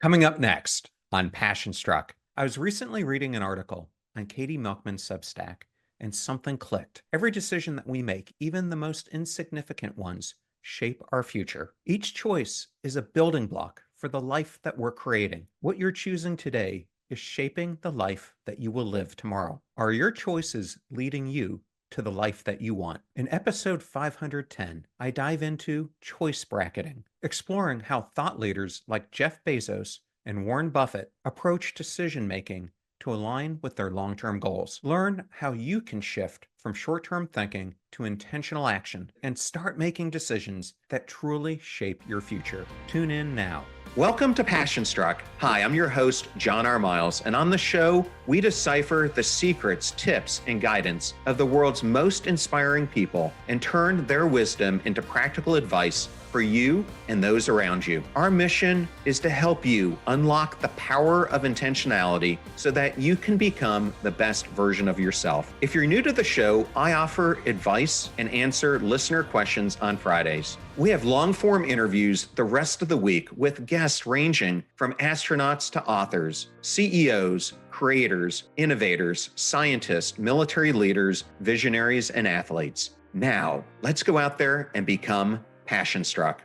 Coming up next on Passion Struck, I was recently reading an article on Katie Milkman's Substack, and something clicked. Every decision that we make, even the most insignificant ones, shape our future. Each choice is a building block for the life that we're creating. What you're choosing today is shaping the life that you will live tomorrow. Are your choices leading you to the life that you want? In episode 510, I dive into choice bracketing, exploring how thought leaders like Jeff Bezos and Warren Buffett approach decision making to align with their long term goals. Learn how you can shift from short term thinking to intentional action and start making decisions that truly shape your future. Tune in now. Welcome to Passion Struck. Hi, I'm your host, John R. Miles, and on the show, we decipher the secrets, tips, and guidance of the world's most inspiring people and turn their wisdom into practical advice for you and those around you. Our mission is to help you unlock the power of intentionality so that you can become the best version of yourself. If you're new to the show, I offer advice and answer listener questions on Fridays. We have long-form interviews the rest of the week with guests ranging from astronauts to authors, CEOs, creators, innovators, scientists, military leaders, visionaries, and athletes. Now, let's go out there and become Passion Struck.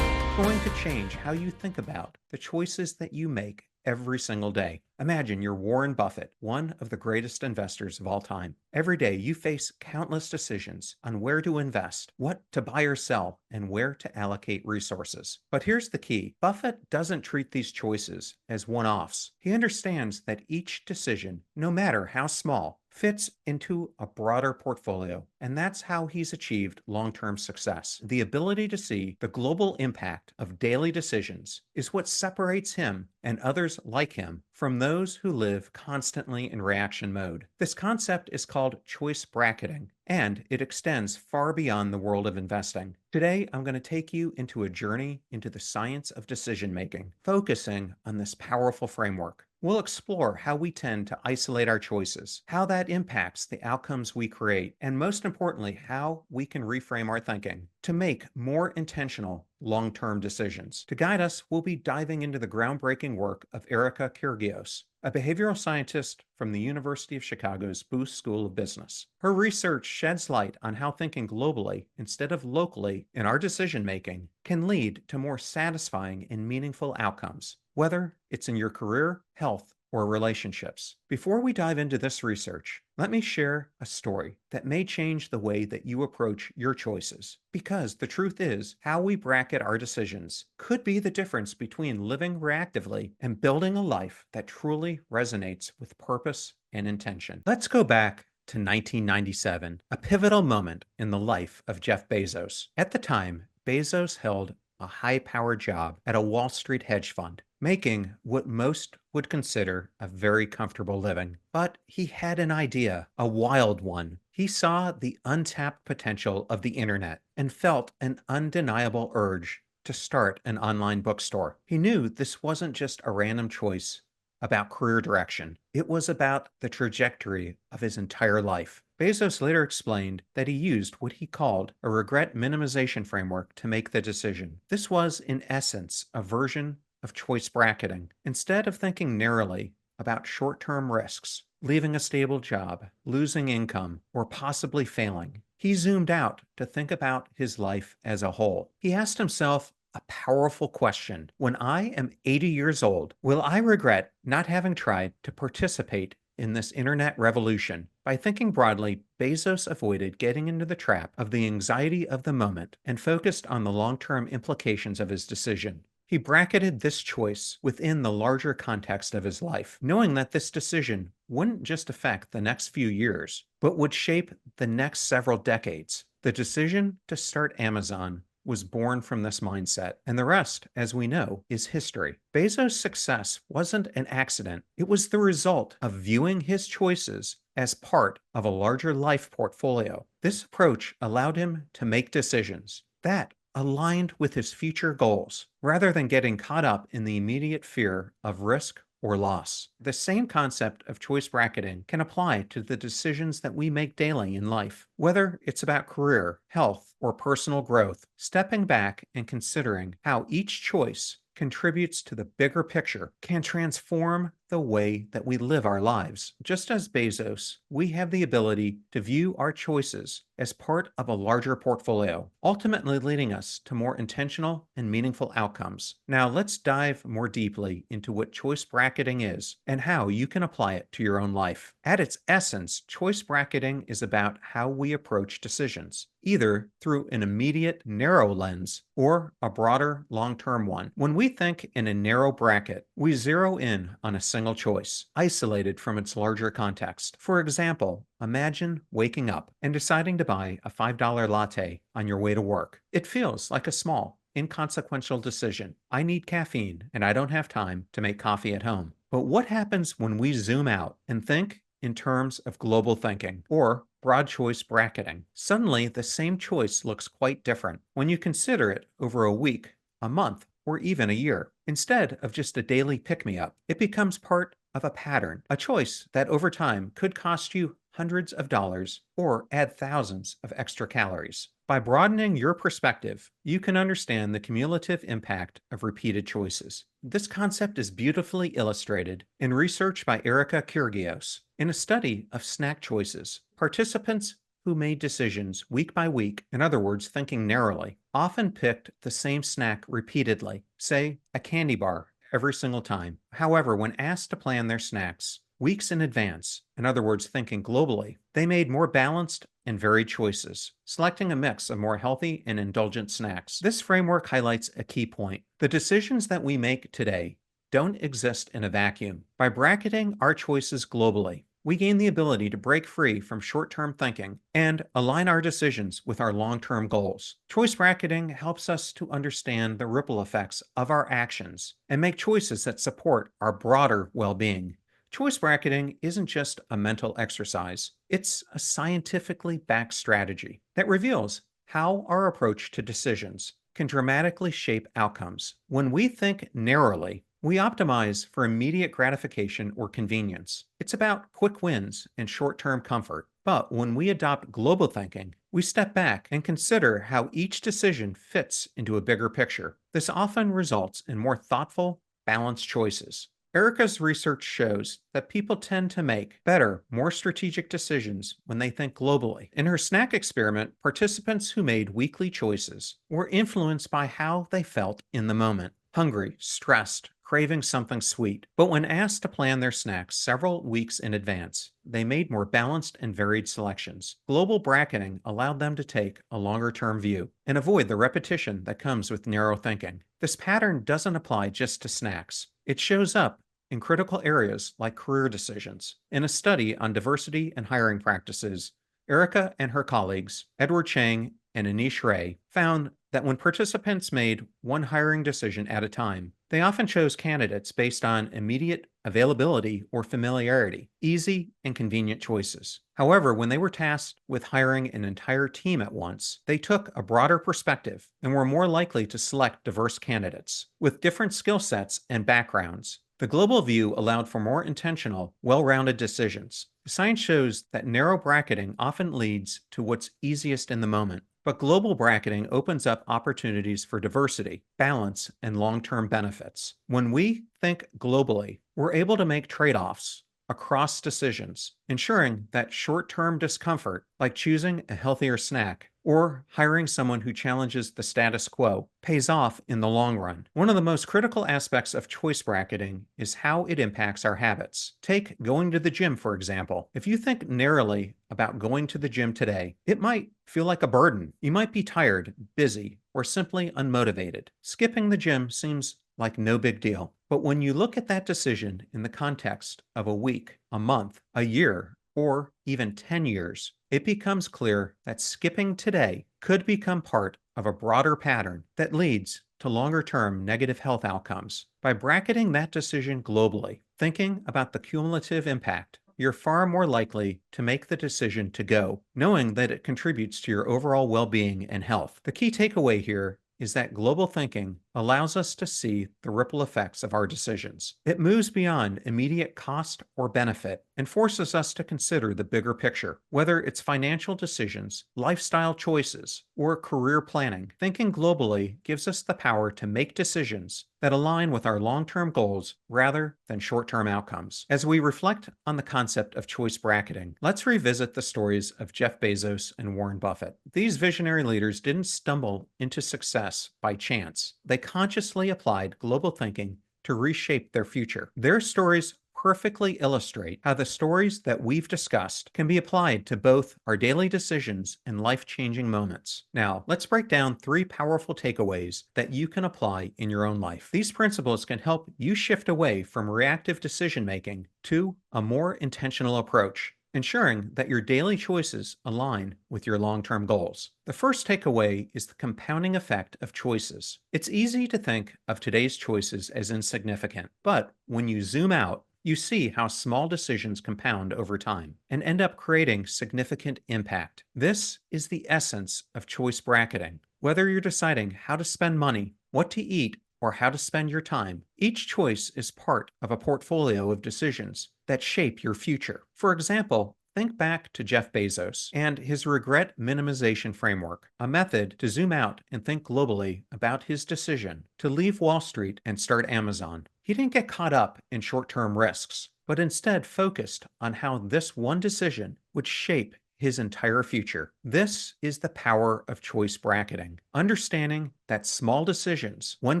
Going to change how you think about the choices that you make every single day. Imagine you're Warren Buffett, one of the greatest investors of all time. Every day you face countless decisions on where to invest, what to buy or sell, and where to allocate resources. But here's the key. Buffett doesn't treat these choices as one-offs. He understands that each decision, no matter how small, fits into a broader portfolio, and that's how he's achieved long-term success. The ability to see the global impact of daily decisions is what separates him and others like him from those who live constantly in reaction mode. This concept is called choice bracketing, and it extends far beyond the world of investing. Today, I'm going to take you into a journey into the science of decision making, focusing on this powerful framework. We'll explore how we tend to isolate our choices, how that impacts the outcomes we create, and most importantly, how we can reframe our thinking to make more intentional long-term decisions. To guide us, we'll be diving into the groundbreaking work of Erica Kyrgios, a behavioral scientist from the University of Chicago's Booth School of Business. Her research sheds light on how thinking globally instead of locally in our decision-making can lead to more satisfying and meaningful outcomes, whether it's in your career, health, or relationships. Before we dive into this research, let me share a story that may change the way that you approach your choices. Because the truth is, how we bracket our decisions could be the difference between living reactively and building a life that truly resonates with purpose and intention. Let's go back to 1997, a pivotal moment in the life of Jeff Bezos. At the time, Bezos held a high-powered job at a Wall Street hedge fund, making what most would consider a very comfortable living. But he had an idea, a wild one. He saw the untapped potential of the internet and felt an undeniable urge to start an online bookstore. He knew this wasn't just a random choice about career direction. It was about the trajectory of his entire life. Bezos later explained that he used what he called a regret minimization framework to make the decision. This was, in essence, a version of choice bracketing. Instead of thinking narrowly about short-term risks, leaving a stable job, losing income, or possibly failing, he zoomed out to think about his life as a whole. He asked himself a powerful question. When I am 80 years old, will I regret not having tried to participate in this internet revolution? By thinking broadly, Bezos avoided getting into the trap of the anxiety of the moment and focused on the long-term implications of his decision. He bracketed this choice within the larger context of his life, knowing that this decision wouldn't just affect the next few years, but would shape the next several decades. The decision to start Amazon was born from this mindset, and the rest, as we know, is history. Bezos' success wasn't an accident. It was the result of viewing his choices as part of a larger life portfolio. This approach allowed him to make decisions that aligned with his future goals, rather than getting caught up in the immediate fear of risk or loss. The same concept of choice bracketing can apply to the decisions that we make daily in life. Whether it's about career, health, or personal growth, stepping back and considering how each choice contributes to the bigger picture can transform the way that we live our lives. Just as Bezos, we have the ability to view our choices as part of a larger portfolio, ultimately leading us to more intentional and meaningful outcomes. Now, let's dive more deeply into what choice bracketing is and how you can apply it to your own life. At its essence, choice bracketing is about how we approach decisions, either through an immediate, narrow lens or a broader, long-term one. When we think in a narrow bracket, we zero in on a single choice, isolated from its larger context. For example, imagine waking up and deciding to buy a $5 latte on your way to work. It feels like a small, inconsequential decision. I need caffeine and I don't have time to make coffee at home. But what happens when we zoom out and think in terms of global thinking or broad choice bracketing? Suddenly, the same choice looks quite different when you consider it over a week, a month, or even a year. Instead of just a daily pick-me-up, it becomes part of a pattern, a choice that over time could cost you hundreds of dollars or add thousands of extra calories. By broadening your perspective, you can understand the cumulative impact of repeated choices. This concept is beautifully illustrated in research by Kyrgios. In a study of snack choices, participants who made decisions week by week, in other words, thinking narrowly, often picked the same snack repeatedly, say a candy bar, every single time. However, when asked to plan their snacks weeks in advance, in other words, thinking globally, they made more balanced and varied choices, selecting a mix of more healthy and indulgent snacks. This framework highlights a key point. The decisions that we make today don't exist in a vacuum. By bracketing our choices globally, we gain the ability to break free from short-term thinking and align our decisions with our long-term goals. Choice bracketing helps us to understand the ripple effects of our actions and make choices that support our broader well-being. Choice bracketing isn't just a mental exercise, it's a scientifically backed strategy that reveals how our approach to decisions can dramatically shape outcomes. When we think narrowly, we optimize for immediate gratification or convenience. It's about quick wins and short-term comfort. But when we adopt global thinking, we step back and consider how each decision fits into a bigger picture. This often results in more thoughtful, balanced choices. Erica's research shows that people tend to make better, more strategic decisions when they think globally. In her snack experiment, participants who made weekly choices were influenced by how they felt in the moment: hungry, stressed, craving something sweet. But when asked to plan their snacks several weeks in advance, they made more balanced and varied selections. Global bracketing allowed them to take a longer-term view and avoid the repetition that comes with narrow thinking. This pattern doesn't apply just to snacks. It shows up in critical areas like career decisions. In a study on diversity and hiring practices, Erica and her colleagues, Edward Chang and Anish Ray, found that when participants made one hiring decision at a time, they often chose candidates based on immediate availability or familiarity, easy and convenient choices. However, when they were tasked with hiring an entire team at once, they took a broader perspective and were more likely to select diverse candidates with different skill sets and backgrounds. The global view allowed for more intentional, well-rounded decisions. Science shows that narrow bracketing often leads to what's easiest in the moment, but global bracketing opens up opportunities for diversity, balance, and long-term benefits. When we think globally, we're able to make trade-offs across decisions, ensuring that short-term discomfort, like choosing a healthier snack or hiring someone who challenges the status quo, pays off in the long run. One of the most critical aspects of choice bracketing is how it impacts our habits. Take going to the gym, for example. If you think narrowly about going to the gym today, it might feel like a burden. You might be tired, busy, or simply unmotivated. Skipping the gym seems like no big deal. But when you look at that decision in the context of a week, a month, a year, or even 10 years, it becomes clear that skipping today could become part of a broader pattern that leads to longer-term negative health outcomes. By bracketing that decision globally, thinking about the cumulative impact, you're far more likely to make the decision to go, knowing that it contributes to your overall well-being and health. The key takeaway here is that global thinking allows us to see the ripple effects of our decisions. It moves beyond immediate cost or benefit and forces us to consider the bigger picture. Whether it's financial decisions, lifestyle choices, or career planning, thinking globally gives us the power to make decisions that align with our long-term goals rather than short-term outcomes. As we reflect on the concept of choice bracketing, let's revisit the stories of Jeff Bezos and Warren Buffett. These visionary leaders didn't stumble into success by chance. They consciously applied global thinking to reshape their future. Their stories perfectly illustrate how the stories that we've discussed can be applied to both our daily decisions and life-changing moments. Now, let's break down 3 powerful takeaways that you can apply in your own life. These principles can help you shift away from reactive decision-making to a more intentional approach, ensuring that your daily choices align with your long-term goals. The first takeaway is the compounding effect of choices. It's easy to think of today's choices as insignificant, but when you zoom out, you see how small decisions compound over time and end up creating significant impact. This is the essence of choice bracketing. Whether you're deciding how to spend money, what to eat, or how to spend your time, each choice is part of a portfolio of decisions that shape your future. For example, think back to Jeff Bezos and his regret minimization framework, a method to zoom out and think globally about his decision to leave Wall Street and start Amazon. He didn't get caught up in short-term risks, but instead focused on how this one decision would shape his entire future. This is the power of choice bracketing, understanding that small decisions, when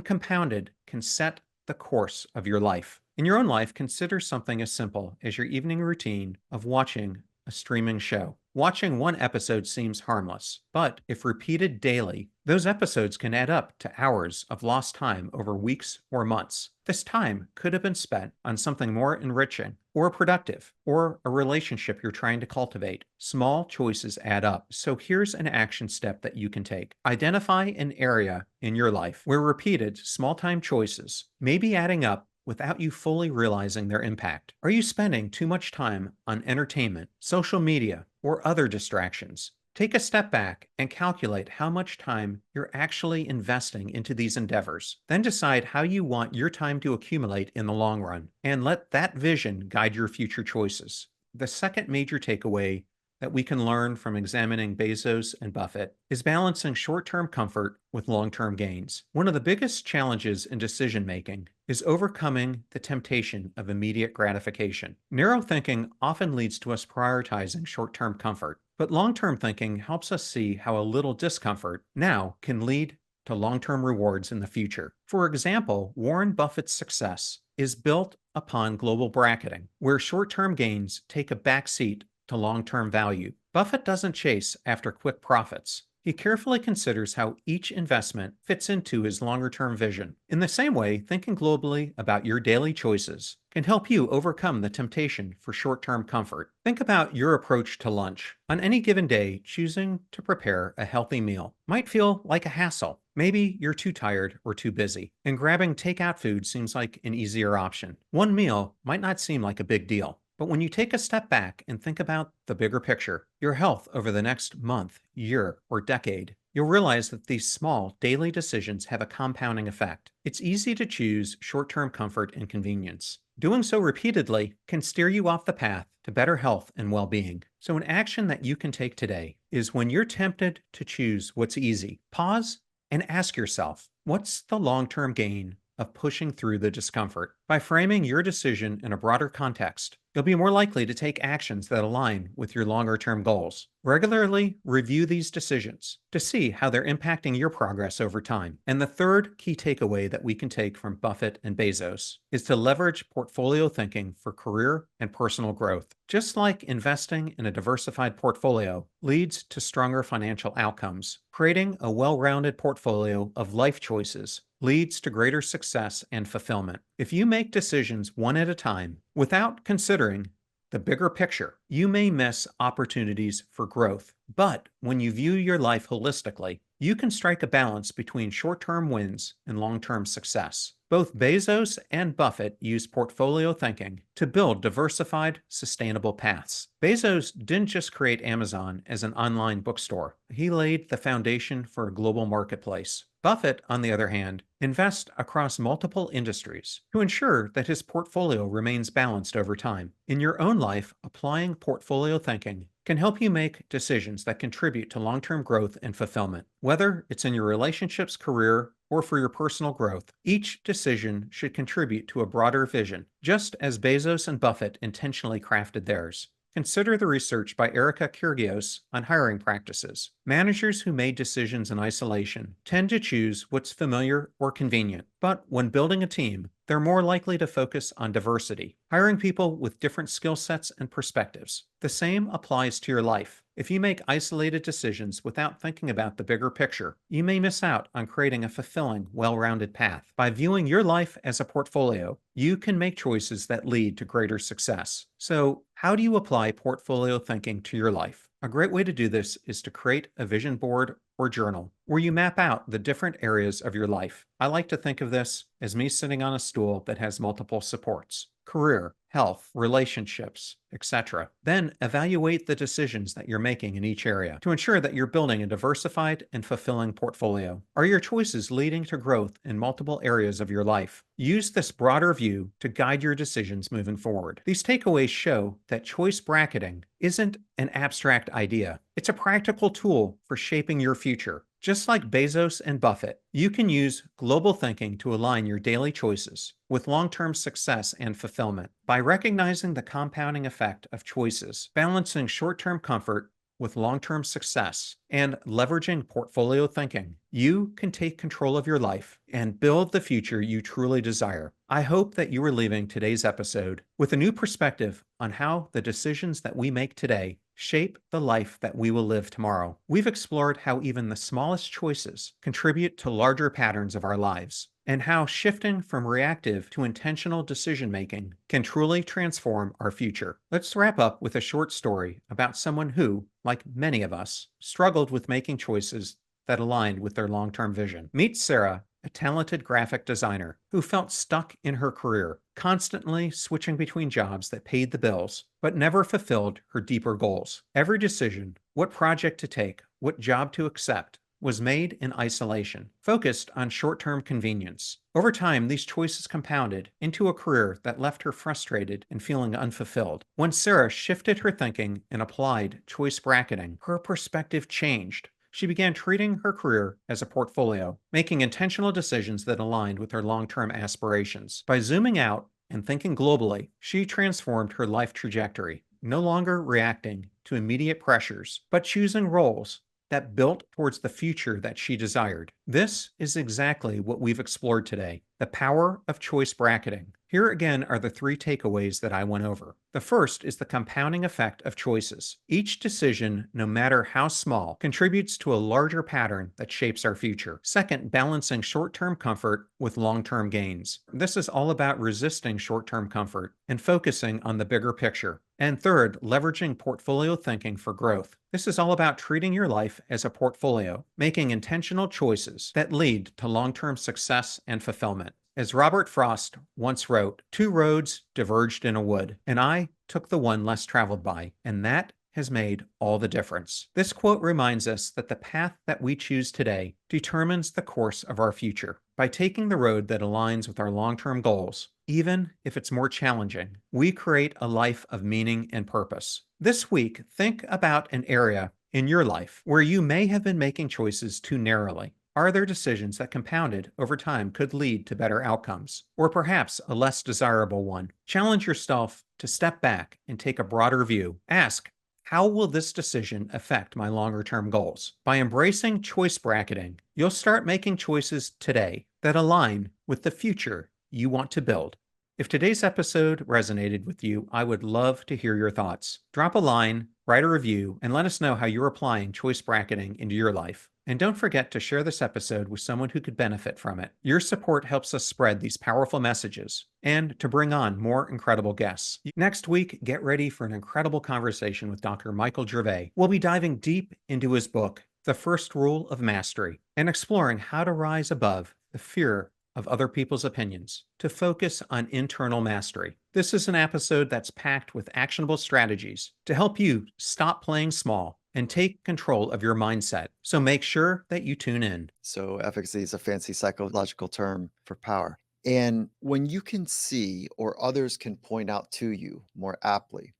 compounded, can set the course of your life. In your own life, consider something as simple as your evening routine of watching a streaming show. Watching one episode seems harmless, but if repeated daily, those episodes can add up to hours of lost time over weeks or months. This time could have been spent on something more enriching or productive, or a relationship you're trying to cultivate. Small choices add up, so here's an action step that you can take. Identify an area in your life where repeated small-time choices may be adding up without you fully realizing their impact. Are you spending too much time on entertainment, social media, or other distractions? Take a step back and calculate how much time you're actually investing into these endeavors. Then decide how you want your time to accumulate in the long run, and let that vision guide your future choices. The second major takeaway that we can learn from examining Bezos and Buffett is balancing short-term comfort with long-term gains. One of the biggest challenges in decision-making is overcoming the temptation of immediate gratification. Narrow thinking often leads to us prioritizing short-term comfort, but long-term thinking helps us see how a little discomfort now can lead to long-term rewards in the future. For example, Warren Buffett's success is built upon global bracketing, where short-term gains take a backseat to long-term value. Buffett doesn't chase after quick profits. He carefully considers how each investment fits into his longer-term vision. In the same way, thinking globally about your daily choices can help you overcome the temptation for short-term comfort. Think about your approach to lunch. On any given day, choosing to prepare a healthy meal might feel like a hassle. Maybe you're too tired or too busy, and grabbing takeout food seems like an easier option. One meal might not seem like a big deal, but when you take a step back and think about the bigger picture, your health over the next month, year, or decade, you'll realize that these small daily decisions have a compounding effect. It's easy to choose short-term comfort and convenience. Doing so repeatedly can steer you off the path to better health and well-being. So an action that you can take today is when you're tempted to choose what's easy, pause and ask yourself, what's the long-term gain of pushing through the discomfort? By framing your decision in a broader context, you'll be more likely to take actions that align with your longer-term goals. Regularly review these decisions to see how they're impacting your progress over time. And the third key takeaway that we can take from Buffett and Bezos is to leverage portfolio thinking for career and personal growth. Just like investing in a diversified portfolio leads to stronger financial outcomes, creating a well-rounded portfolio of life choices leads to greater success and fulfillment. If you make decisions one at a time without considering the bigger picture, you may miss opportunities for growth. But when you view your life holistically, you can strike a balance between short-term wins and long-term success. Both Bezos and Buffett use portfolio thinking to build diversified, sustainable paths. Bezos didn't just create Amazon as an online bookstore. He laid the foundation for a global marketplace, Buffett, on the other hand, invests across multiple industries to ensure that his portfolio remains balanced over time. In your own life, applying portfolio thinking can help you make decisions that contribute to long-term growth and fulfillment. Whether it's in your relationships, career, or for your personal growth, each decision should contribute to a broader vision, just as Bezos and Buffett intentionally crafted theirs. Consider the research by Erica Kyrgios on hiring practices. Managers who made decisions in isolation tend to choose what's familiar or convenient, but when building a team, they're more likely to focus on diversity, hiring people with different skill sets and perspectives. The same applies to your life. If you make isolated decisions without thinking about the bigger picture, you may miss out on creating a fulfilling, well-rounded path. By viewing your life as a portfolio, you can make choices that lead to greater success. So, how do you apply portfolio thinking to your life? A great way to do this is to create a vision board or journal where you map out the different areas of your life. I like to think of this as me sitting on a stool that has multiple supports: career, health, relationships, etc. Then evaluate the decisions that you're making in each area to ensure that you're building a diversified and fulfilling portfolio. Are your choices leading to growth in multiple areas of your life? Use this broader view to guide your decisions moving forward. These takeaways show that choice bracketing isn't an abstract idea. It's a practical tool for shaping your future. Just like Bezos and Buffett, you can use global thinking to align your daily choices with long-term success and fulfillment. By recognizing the compounding effect of choices, balancing short-term comfort with long-term success, and leveraging portfolio thinking, you can take control of your life and build the future you truly desire. I hope that you are leaving today's episode with a new perspective on how the decisions that we make today shape the life that we will live tomorrow. We've explored how even the smallest choices contribute to larger patterns of our lives, and how shifting from reactive to intentional decision-making can truly transform our future. Let's wrap up with a short story about someone who, like many of us, struggled with making choices that aligned with their long-term vision. Meet Sarah, a talented graphic designer who felt stuck in her career, constantly switching between jobs that paid the bills, but never fulfilled her deeper goals. Every decision, what project to take, what job to accept, was made in isolation, focused on short-term convenience. Over time, these choices compounded into a career that left her frustrated and feeling unfulfilled. When Sarah shifted her thinking and applied choice bracketing, her perspective changed. She began treating her career as a portfolio, making intentional decisions that aligned with her long-term aspirations. By zooming out and thinking globally, she transformed her life trajectory, no longer reacting to immediate pressures, but choosing roles that built towards the future that she desired. This is exactly what we've explored today: the power of choice bracketing. Here again are the 3 takeaways that I went over. The first is the compounding effect of choices. Each decision, no matter how small, contributes to a larger pattern that shapes our future. Second, balancing short-term comfort with long-term gains. This is all about resisting short-term comfort and focusing on the bigger picture. And third, leveraging portfolio thinking for growth. This is all about treating your life as a portfolio, making intentional choices that lead to long-term success and fulfillment. As Robert Frost once wrote, 2 roads diverged in a wood, and I took the one less traveled by, and that has made all the difference. This quote reminds us that the path that we choose today determines the course of our future. By taking the road that aligns with our long-term goals, even if it's more challenging, we create a life of meaning and purpose. This week, think about an area in your life where you may have been making choices too narrowly. Are there decisions that compounded over time could lead to better outcomes, or perhaps a less desirable one? Challenge yourself to step back and take a broader view. Ask, how will this decision affect my longer-term goals? By embracing choice bracketing, you'll start making choices today that align with the future you want to build. If today's episode resonated with you, I would love to hear your thoughts. Drop a line, write a review, and let us know how you're applying choice bracketing into your life. And don't forget to share this episode with someone who could benefit from it. Your support helps us spread these powerful messages and to bring on more incredible guests. Next week, get ready for an incredible conversation with Dr. Michael Gervais. We'll be diving deep into his book, The First Rule of Mastery, and exploring how to rise above the fear of other people's opinions to focus on internal mastery. This is an episode that's packed with actionable strategies to help you stop playing small and take control of your mindset. So make sure that you tune in. So efficacy is a fancy psychological term for power. And when you can see or others can point out to you more aptly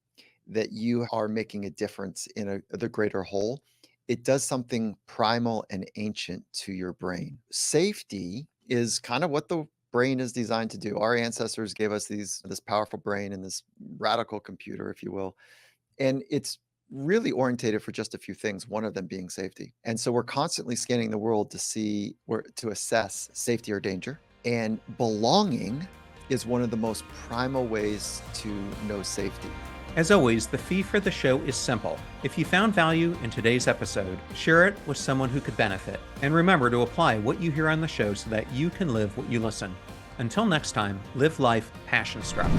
that you are making a difference in the greater whole, it does something primal and ancient to your brain. Safety is kind of what the brain is designed to do. Our ancestors gave us this powerful brain and this radical computer, if you will, and it's really orientated for just a few things, one of them being safety. And so we're constantly scanning the world to see where to assess safety or danger. And belonging is one of the most primal ways to know safety. As always, the fee for the show is simple. If you found value in today's episode, share it with someone who could benefit. And remember to apply what you hear on the show so that you can live what you listen. Until next time, live life passion struck.